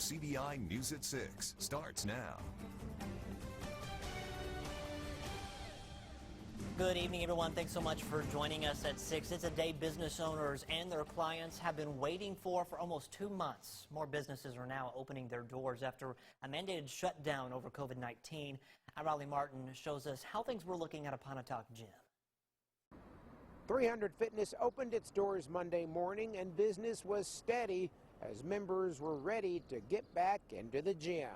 WCBI News at 6 starts now. Good evening, everyone. Thanks so much for joining us at 6. It's a day business owners and their clients have been waiting for almost 2 months. More businesses are now opening their doors after a mandated shutdown over COVID-19. Riley Martin shows us how things were looking at a Pontotoc gym. 300 Fitness opened its doors Monday morning and business was steady as members were ready to get back into the gym.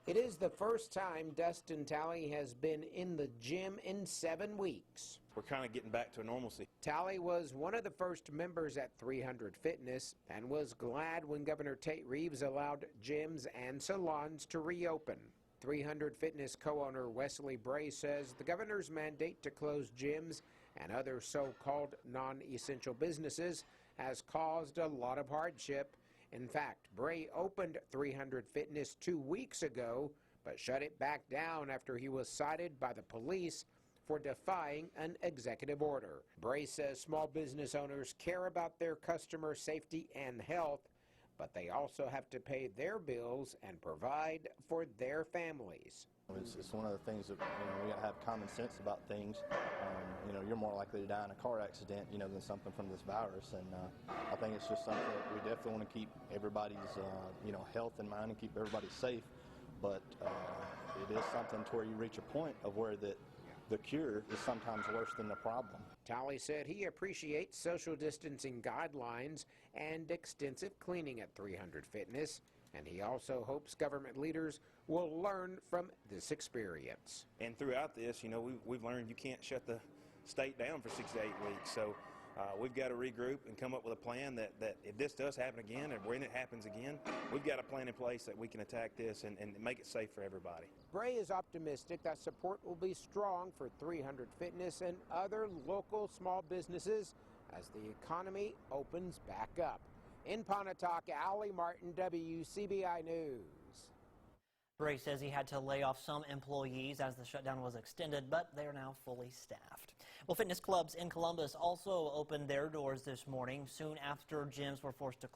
It is the first time Dustin Talley has been in the gym in 7 weeks. We're kind of getting back to normalcy. Talley was one of the first members at 300 Fitness and was glad when Governor Tate Reeves allowed gyms and salons to reopen. 300 Fitness co-owner Wesley Bray says the governor's mandate to close gyms and other so-called non-essential businesses has caused a lot of hardship. In fact, Bray opened 300 Fitness 2 weeks ago, but shut it back down after he was cited by the police for defying an executive order. Bray says small business owners care about their customer safety and health, but they also have to pay their bills and provide for their families. It's one of the things that, we got to have common sense about things. You're more likely to die in a car accident, than something from this virus. And I think it's just something that we definitely want to keep everybody's, health in mind and keep everybody safe. But it is something to where you reach a point of where the cure is sometimes worse than the problem. Talley said he appreciates social distancing guidelines and extensive cleaning at 300 Fitness, and he also hopes government leaders will learn from this experience. And throughout this, we've learned you can't shut the state down for 6 to 8 weeks. So we've got to regroup and come up with a plan that if this does happen again and when it happens again, we've got a plan in place that we can attack this and make it safe for everybody. Bray is optimistic that support will be strong for 300 Fitness and other local small businesses as the economy opens back up. In Pontotoc, Riley Martin, WCBI News. Bray says he had to lay off some employees as the shutdown was extended, but they are now fully staffed. Well, fitness clubs in Columbus also opened their doors this morning soon after gyms were forced to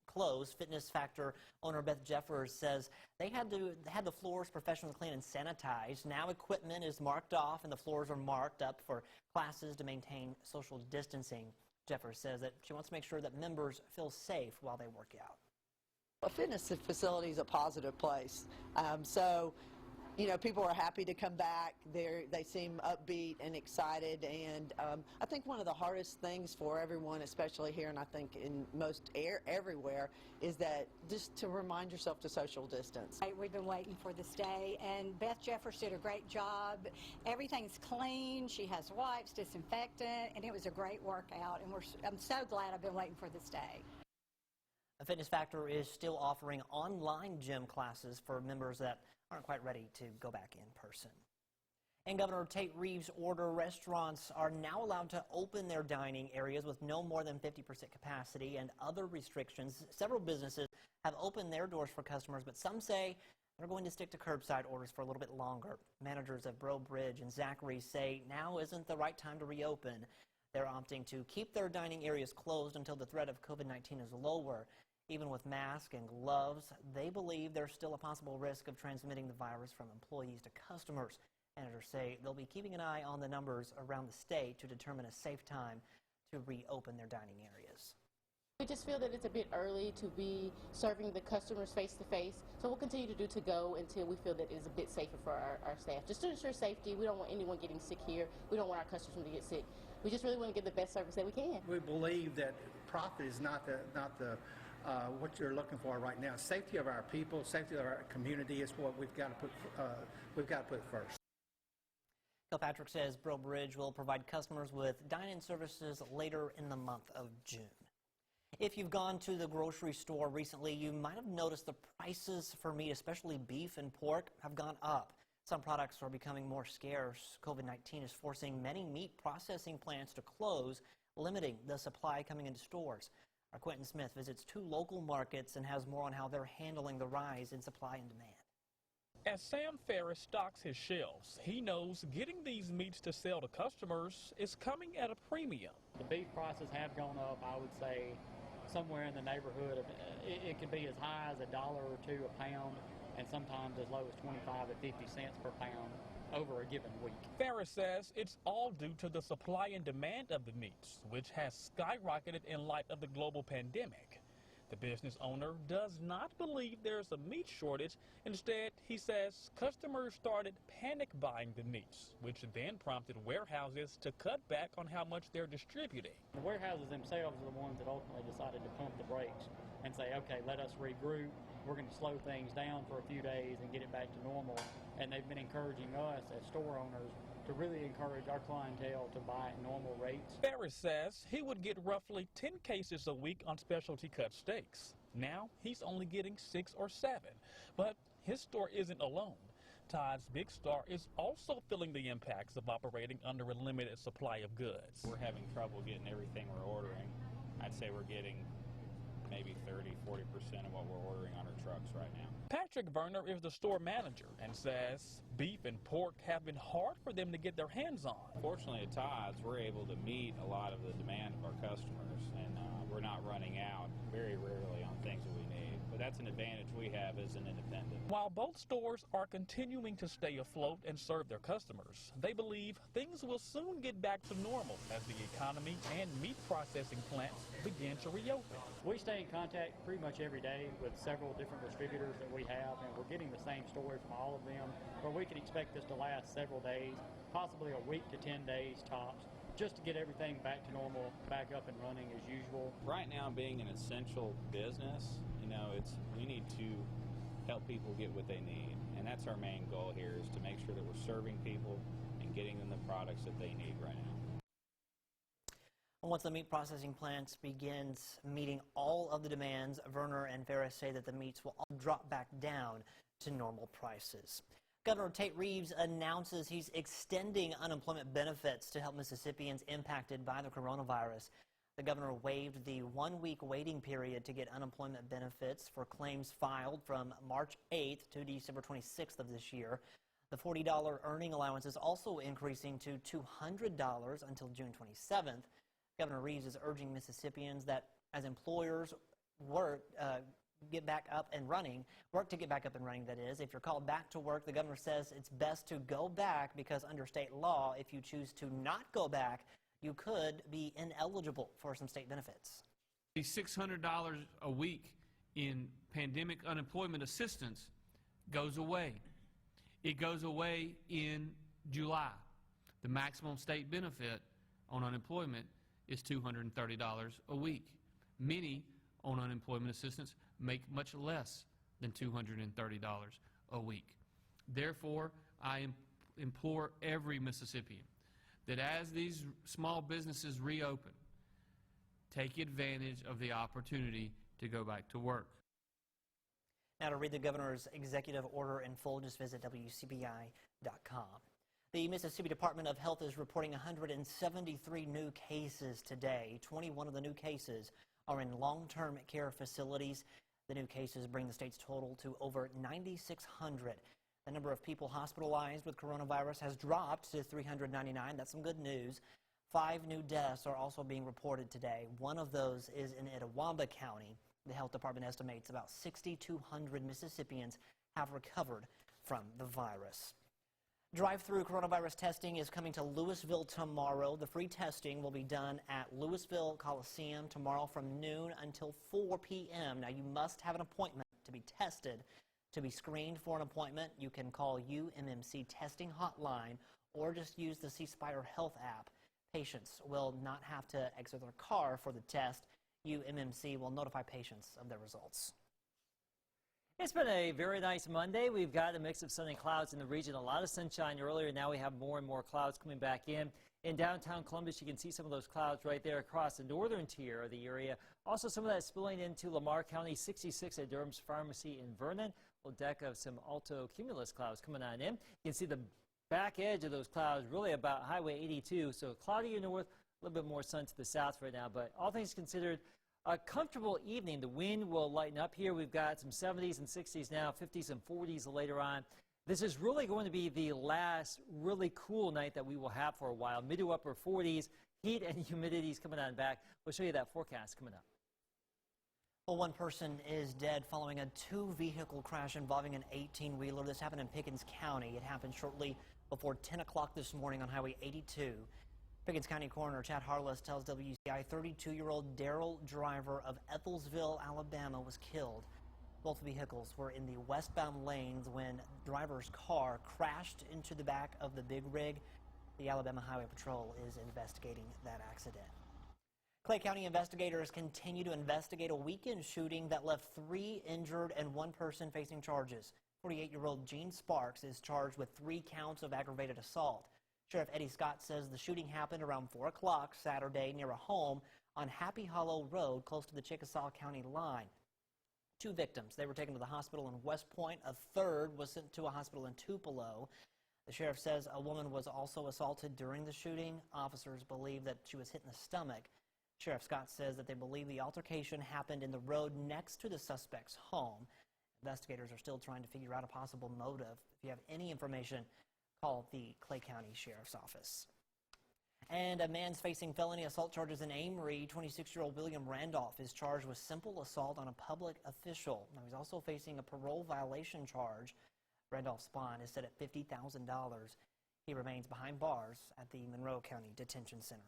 close. Fitness Factor owner Beth Jeffers says they had the floors professionally cleaned and sanitized. Now equipment is marked off and the floors are marked up for classes to maintain social distancing. Jeffers says that she wants to make sure that members feel safe while they work out. A fitness facility is a positive place, so people are happy to come back. They seem upbeat and excited, and I think one of the hardest things for everyone, especially here and I think in most everywhere, is that just to remind yourself to social distance. We've been waiting for this day, and Beth Jeffers did a great job. Everything's clean. She has wipes, disinfectant, and it was a great workout, and I'm so glad I've been waiting for this day. The Fitness Factor is still offering online gym classes for members that aren't quite ready to go back in person. And Governor Tate Reeves' order, restaurants are now allowed to open their dining areas with no more than 50% capacity and other restrictions. Several businesses have opened their doors for customers, but some say they're going to stick to curbside orders for a little bit longer. Managers of Breaux Bridge and Zachary say now isn't the right time to reopen. They're opting to keep their dining areas closed until the threat of COVID-19 is lower. Even with masks and gloves, they believe there's still a possible risk of transmitting the virus from employees to customers. Managers say they'll be keeping an eye on the numbers around the state to determine a safe time to reopen their dining areas. We just feel that it's a bit early to be serving the customers face-to-face, so we'll continue to do to-go until we feel that it's a bit safer for our staff. Just to ensure safety, we don't want anyone getting sick here. We don't want our customers to get sick. We just really want to give the best service that we can. We believe that profit is not what you're looking for right now. Safety of our people, safety of our community is what we've got to put first. Kilpatrick says Breaux Bridge will provide customers with dine-in services later in the month of June. If you've gone to the grocery store recently, you might have noticed the prices for meat, especially beef and pork, have gone up. Some products are becoming more scarce. COVID-19 is forcing many meat processing plants to close, limiting the supply coming into stores. Our Quentin Smith visits 2 local markets and has more on how they're handling the rise in supply and demand. As Sam Ferris stocks his shelves, he knows getting these meats to sell to customers is coming at a premium. The beef prices have gone up, I would say, somewhere in the neighborhood of, it could be as high as $1 or $2 a pound, and sometimes as low as 25 to 50 cents per pound over a given week. Ferris says it's all due to the supply and demand of the meats, which has skyrocketed in light of the global pandemic. The business owner does not believe there's a meat shortage. Instead, he says customers started panic buying the meats, which then prompted warehouses to cut back on how much they're distributing. The warehouses themselves are the ones that ultimately decided to pump the brakes and say, okay, let us regroup. We're going to slow things down for a few days and get it back to normal. And they've been encouraging us as store owners to really encourage our clientele to buy at normal rates. Ferris says he would get roughly 10 cases a week on specialty cut steaks. Now he's only getting 6 or 7. But his store isn't alone. Todd's Big Star is also feeling the impacts of operating under a limited supply of goods. We're having trouble getting everything we're ordering. I'd say we're getting maybe 30–40% of what we're ordering on our trucks right now. Patrick Werner is the store manager and says beef and pork have been hard for them to get their hands on. Fortunately at Todd's, we're able to meet a lot of the demand of our customers, and we're not running out very rarely on things that we need. But that's an advantage we have as an independent. While both stores are continuing to stay afloat and serve their customers, they believe things will soon get back to normal as the economy and meat processing plants begin to reopen. We stay in contact pretty much every day with several different distributors that we have, and we're getting the same story from all of them, where we can expect this to last several days, possibly a week to 10 days tops, just to get everything back to normal, back up and running as usual. Right now, being an essential business, we need to help people get what they need, and that's our main goal here, is to make sure that we're serving people and getting them the products that they need right now. Once the meat processing plants begins meeting all of the demands, Werner and Ferris say that the meats will all drop back down to normal prices. Governor Tate Reeves announces he's extending unemployment benefits to help Mississippians impacted by the coronavirus. The governor waived the 1-week waiting period to get unemployment benefits for claims filed from March 8th to December 26th of this year. The $40 earning allowance is also increasing to $200 until June 27th. Governor Reeves is urging Mississippians that as employers work to get back up and running, that is. If you're called back to work, the governor says it's best to go back because under state law, if you choose to not go back, you could be ineligible for some state benefits. The $600 a week in pandemic unemployment assistance goes away. It goes away in July. The maximum state benefit on unemployment is $230 a week. Many on unemployment assistance make much less than $230 a week. Therefore, I implore every Mississippian that as these small businesses reopen, take advantage of the opportunity to go back to work. Now to read the governor's executive order in full, just visit WCBI.com. The Mississippi Department of Health is reporting 173 new cases today. 21 of the new cases are in long-term care facilities. The new cases bring the state's total to over 9,600. The number of people hospitalized with coronavirus has dropped to 399. That's some good news. 5 new deaths are also being reported today. One of those is in Itawamba County. The health department estimates about 6,200 Mississippians have recovered from the virus. Drive-through coronavirus testing is coming to Louisville tomorrow. The free testing will be done at Louisville Coliseum tomorrow from noon until 4 p.m. Now, you must have an appointment to be tested. To be screened for an appointment, you can call UMMC testing hotline or just use the C Spire Health app. Patients will not have to exit their car for the test. UMMC will notify patients of their results. It's been a very nice Monday. We've got a mix of sun and clouds in the region. A lot of sunshine earlier. Now we have more and more clouds coming back in. In downtown Columbus, you can see some of those clouds right there across the northern tier of the area. Also, some of that spilling into Lamar County, 66 at Durham's Pharmacy in Vernon. A little deck of some alto cumulus clouds coming on in. You can see the back edge of those clouds really about Highway 82. So cloudy in the north, a little bit more sun to the south right now. But all things considered, a comfortable evening. The wind will lighten up here. We've got some 70s and 60s now, 50s and 40s later on. This is really going to be the last really cool night that we will have for a while. Mid to upper 40s, heat and humidity is coming on back. We'll show you that forecast coming up. Well, one person is dead following a two-vehicle crash involving an 18-wheeler. This happened in Pickens County. It happened shortly before 10 o'clock this morning on Highway 82. Pickens County Coroner Chad Harless tells WCBI 32-year-old Daryl Driver of Ethelsville, Alabama, was killed. Both vehicles were in the westbound lanes when Driver's car crashed into the back of the big rig. The Alabama Highway Patrol is investigating that accident. Clay County investigators continue to investigate a weekend shooting that left 3 injured and 1 person facing charges. 48-year-old Gene Sparks is charged with 3 counts of aggravated assault. Sheriff Eddie Scott says the shooting happened around 4 o'clock Saturday near a home on Happy Hollow Road close to the Chickasaw County line. 2 victims. They were taken to the hospital in West Point. A third was sent to a hospital in Tupelo. The sheriff says a woman was also assaulted during the shooting. Officers believe that she was hit in the stomach. Sheriff Scott says that they believe the altercation happened in the road next to the suspect's home. Investigators are still trying to figure out a possible motive. If you have any information, call the Clay County Sheriff's Office. And a man's facing felony assault charges in Amory. 26-year-old William Randolph is charged with simple assault on a public official. Now, he's also facing a parole violation charge. Randolph's bond is set at $50,000. He remains behind bars at the Monroe County Detention Center.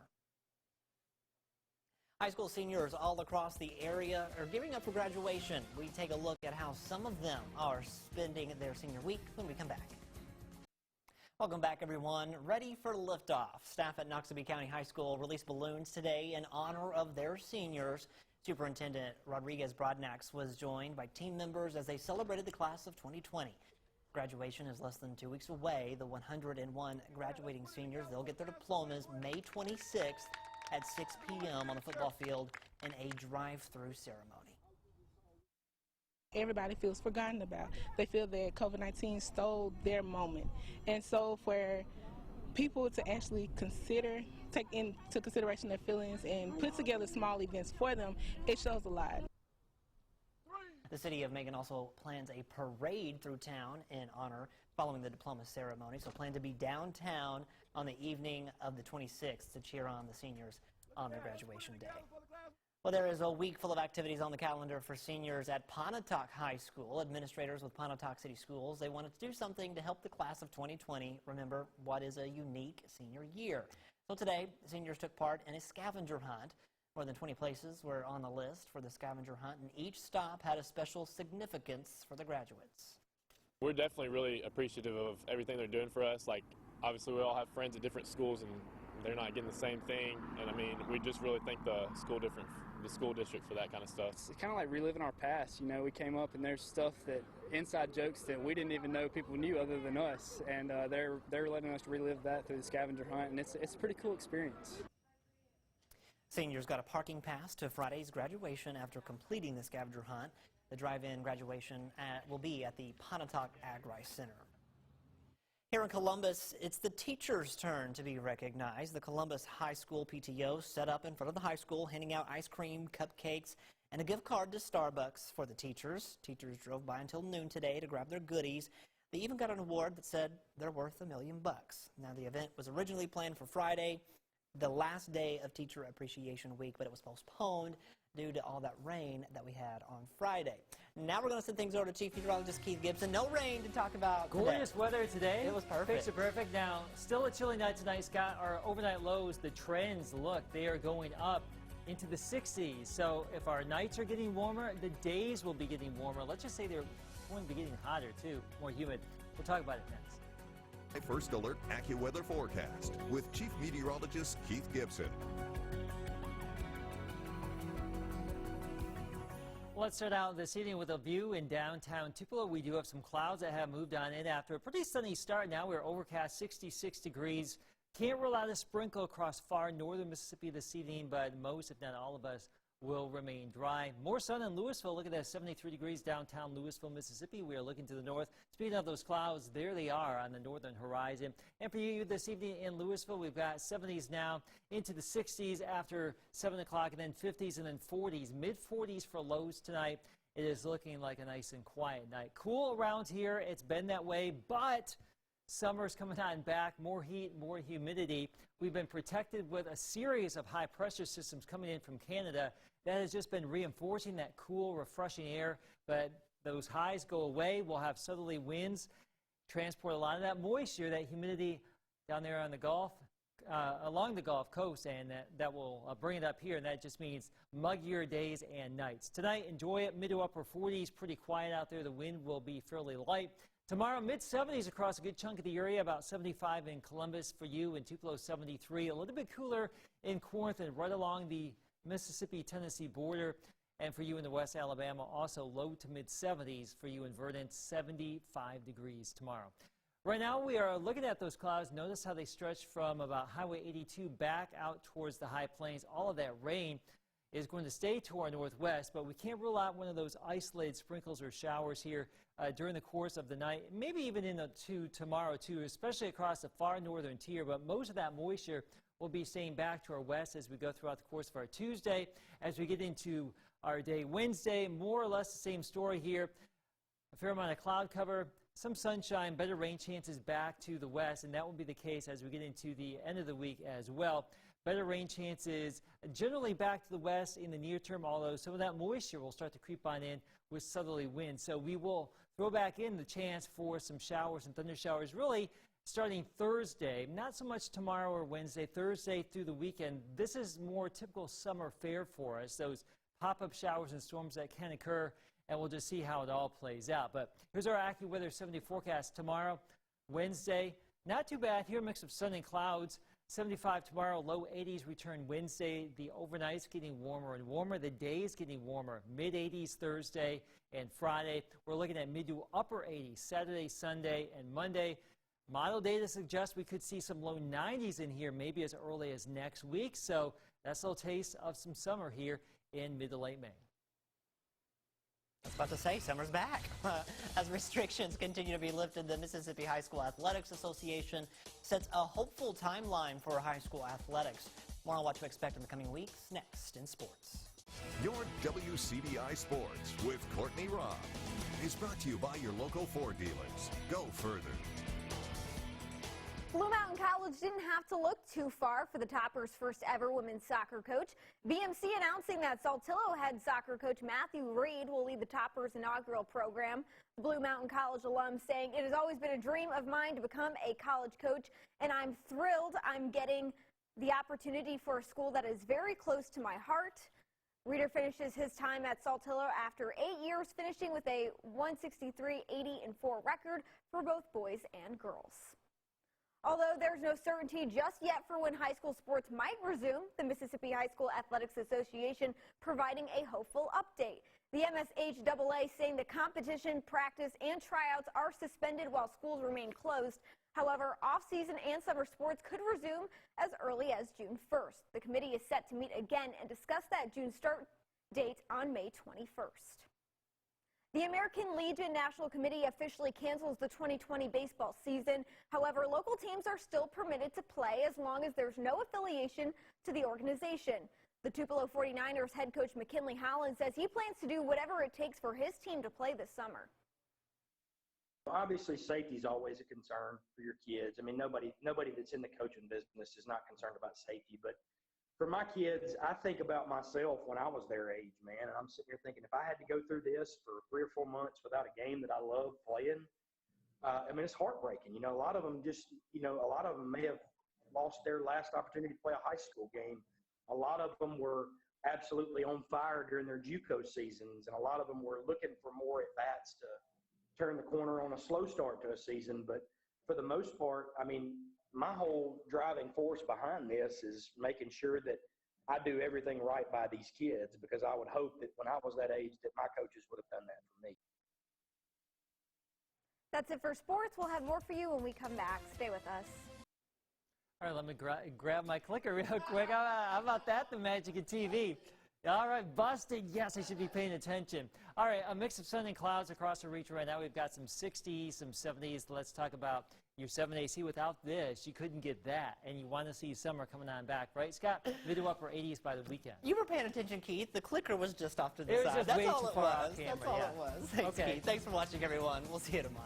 High school seniors all across the area are gearing up for graduation. We take a look at how some of them are spending their senior week when we come back. Welcome back, everyone. Ready for liftoff. Staff at Noxubee County High School released balloons today in honor of their seniors. Superintendent Rodriguez Brodnax was joined by team members as they celebrated the class of 2020. Graduation is less than 2 weeks away. The 101 graduating seniors, they'll get their diplomas May 26th at 6 p.m. on the football field in a drive-through ceremony. Everybody feels forgotten about. They feel that COVID-19 stole their moment. And so for people to actually take into consideration their feelings and put together small events for them, it shows a lot. The city of Macon also plans a parade through town in honor following the diploma ceremony. So plan to be downtown on the evening of the 26th to cheer on the seniors on their graduation day. Well, there is a week full of activities on the calendar for seniors at Pontotoc High School. Administrators with Pontotoc City Schools, they wanted to do something to help the class of 2020 remember what is a unique senior year. So today, seniors took part in a scavenger hunt. More than 20 places were on the list for the scavenger hunt, and each stop had a special significance for the graduates. We're definitely really appreciative of everything they're doing for us. Like, obviously, we all have friends at different schools, and they're not getting the same thing. And I mean, we just really thank the school district for that kind of stuff. It's kind of like reliving our past. You know, we came up and there's stuff that inside jokes that we didn't even know people knew other than us, and they're letting us relive that through the scavenger hunt, and it's a pretty cool experience. Seniors got a parking pass to Friday's graduation after completing the scavenger hunt. The drive-in graduation will be at the Pontotoc Ag-Rice Center. Here in Columbus, it's the teachers' turn to be recognized. The Columbus High School PTO set up in front of the high school, handing out ice cream, cupcakes, and a gift card to Starbucks for the teachers. Teachers drove by until noon today to grab their goodies. They even got an award that said they're worth $1 million. Now, the event was originally planned for Friday, the last day of Teacher Appreciation Week, but it was postponed due to all that rain that we had on Friday. Now we're going to send things over to Chief Meteorologist Keith Gibson. No rain to talk about today. Gorgeous weather today. It was perfect. Picture perfect. Now, still a chilly night tonight, Scott. Our overnight lows, the trends, look, they are going up into the 60s. So if our nights are getting warmer, the days will be getting warmer. Let's just say they're going to be getting hotter, too, more humid. We'll talk about it next. First Alert AccuWeather forecast with Chief Meteorologist Keith Gibson. Let's start out this evening with a view in downtown Tupelo. We do have some clouds that have moved on in after a pretty sunny start. Now we're overcast, 66 degrees. Can't rule out a sprinkle across far northern Mississippi this evening, but most, if not all of us, will remain dry. More sun in Louisville. Look at that, 73 degrees downtown Louisville, Mississippi. We are looking to the north. Speaking of those clouds, there they are on the northern horizon. And for you this evening in Louisville, we've got 70s now into the 60s after 7 o'clock, and then 50s and then 40s. Mid-40s for lows tonight. It is looking like a nice and quiet night. Cool around here. It's been that way, but summer's coming on back. More heat, more humidity. We've been protected with a series of high pressure systems coming in from Canada that has just been reinforcing that cool, refreshing air. But those highs go away. We'll have southerly winds, transport a lot of that moisture, that humidity down there on the Gulf, along the Gulf Coast, and that will bring it up here, and that just means muggier days and nights. Tonight, enjoy it. Mid to upper 40s, pretty quiet out there. The wind will be fairly light. Tomorrow, mid-70s across a good chunk of the area, about 75 in Columbus for you, and Tupelo 73. A little bit cooler in Corinth and right along the Mississippi-Tennessee border. And for you in the West Alabama, also low to mid-70s for you in Verdant, 75 degrees tomorrow. Right now, we are looking at those clouds. Notice how they stretch from about Highway 82 back out towards the high plains. All of that rain is going to stay to our northwest, but we can't rule out one of those isolated sprinkles or showers here during the course of the night, maybe even into tomorrow too, especially across the far northern tier. But most of that moisture will be staying back to our west as we go throughout the course of our Tuesday. As we get into our day Wednesday, more or less the same story here. A fair amount of cloud cover, some sunshine, better rain chances back to the west, and that will be the case as we get into the end of the week as well. Better rain chances generally back to the west in the near term, although some of that moisture will start to creep on in with southerly winds. So we will throw back in the chance for some showers and thunder showers really starting Thursday. Not so much tomorrow or Wednesday, Thursday through the weekend. This is more typical summer fare for us, those pop-up showers and storms that can occur, and we'll just see how it all plays out. But here's our AccuWeather 70 forecast tomorrow, Wednesday. Not too bad here, mix of sun and clouds. 75 tomorrow, low 80s return Wednesday. The overnight's getting warmer and warmer. The day's getting warmer. Mid-80s Thursday and Friday. We're looking at mid to upper 80s Saturday, Sunday, and Monday. Model data suggests we could see some low 90s in here maybe as early as next week. So that's a little taste of some summer here in mid to late May. I was about to say, summer's back. As restrictions continue to be lifted, the Mississippi High School Athletics Association sets a hopeful timeline for high school athletics. More on what to expect in the coming weeks, next in sports. Your WCBI Sports with Courtney Robb is brought to you by your local Ford dealers. Go further. Blue Mountain College didn't have to look too far for the Toppers' first ever women's soccer coach. BMC announcing that Saltillo head soccer coach Matthew Reed will lead the Toppers' inaugural program. The Blue Mountain College alum saying, "It has always been a dream of mine to become a college coach, and I'm thrilled I'm getting the opportunity for a school that is very close to my heart." Reeder finishes his time at Saltillo after 8 years, finishing with a 163-80-4 record for both boys and girls. Although there's no certainty just yet for when high school sports might resume, the Mississippi High School Athletics Association providing a hopeful update. The MSHAA saying the competition, practice, and tryouts are suspended while schools remain closed. However, off-season and summer sports could resume as early as June 1st. The committee is set to meet again and discuss that June start date on May 21st. The American Legion National Committee officially cancels the 2020 baseball season. However, local teams are still permitted to play as long as there's no affiliation to the organization. The Tupelo 49ers head coach McKinley Holland says he plans to do whatever it takes for his team to play this summer. Obviously, safety is always a concern for your kids. I mean, nobody that's in the coaching business is not concerned about safety, but for my kids, I think about myself when I was their age, man, and I'm sitting here thinking if I had to go through this for 3 or 4 months without a game that I love playing, I mean, it's heartbreaking. You know, a lot of them may have lost their last opportunity to play a high school game. A lot of them were absolutely on fire during their JUCO seasons, and a lot of them were looking for more at-bats to turn the corner on a slow start to a season. But for the most part, I mean, my whole driving force behind this is making sure that I do everything right by these kids, because I would hope that when I was that age that my coaches would have done that for me. That's it for sports. We'll have more for you when we come back. Stay with us. All right, let me grab my clicker real quick. How about that, the magic of TV? All right, busted. Yes, I should be paying attention. All right, a mix of sun and clouds across the region right now. We've got some 60s, some 70s. Let's talk about your 7AC. Without this, you couldn't get that. And you want to see summer coming on back, right, Scott? Video upper 80s by the weekend. You were paying attention, Keith. The clicker was just off to the It was side. just That's way all too it far was. off camera, That's all yeah. it was. Thanks, Okay. Keith. Thanks for watching, everyone. We'll see you tomorrow.